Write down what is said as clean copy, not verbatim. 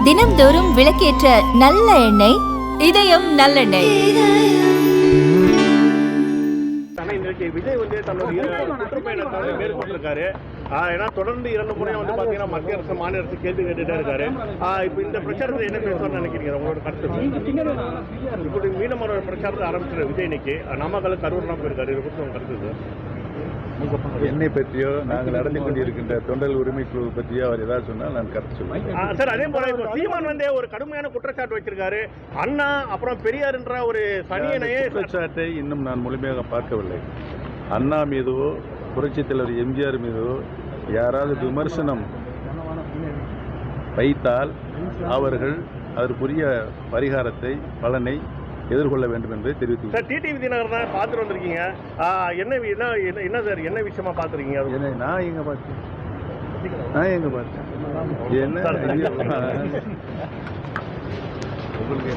தினம்தோறும் விளக்கேற்ற நல்ல எண்ணெய் இதயம் நல்லெண்ணெய். விஜய் வந்து தன்னுடைய சுற்றுப்பயணத்தை மேற்கொண்டிருக்காரு. ஏன்னா தொடர்ந்து 2 முறை வந்து பாத்தீங்கன்னா மத்திய அரசு மாநில அரசு கேள்வி கேட்டுட்டே இருக்காரு. இப்போ இந்த பிரச்சாரத்தை என்ன பேசணும்னு நினைக்கிறீங்க? உங்களோட கருத்து. இப்படி மீனவரோட பிரச்சாரத்தை ஆரம்பிச்சிட விஜய் இன்னைக்கு நாமக்கல் கரூர்லாம் போயிருக்காரு. இதை பற்றி உங்க கருத்து? என்னை பற்றியோ நாங்கள் நடந்து கொண்டிருக்கின்ற தொண்டல் உரிமை குழு பற்றியோ அவர் ஏதாவது சொன்னால் நான் கருத்து சொல்லுவேன். சார், அதே போல இப்போ சீமான் வந்து ஒரு கடுமையான குற்றச்சாட்டு வச்சிருக்காரு. அண்ணா அப்புறம் பெரியார் என்ற ஒரு சனியனையே குற்றச்சாட்டை இன்னும் நான் முழுமையாக பார்க்கவில்லை. அண்ணா மீதோ புரட்சித் தலைவர் எம்ஜிஆர் மீதோ யாராவது விமர்சனம் வைத்தால் அவர்கள் அதற்குரிய பரிகாரத்தை பலனை எதிர்கொள்ள வேண்டும் என்று தெரிவித்து. சார், டிடிவி தினகரன் தான் பார்த்துட்டு வந்திருக்கீங்க. என்ன சார், என்ன விஷயமா பார்த்துருக்கீங்க? நான் எங்க பார்த்தேன் என்ன உங்களுக்கு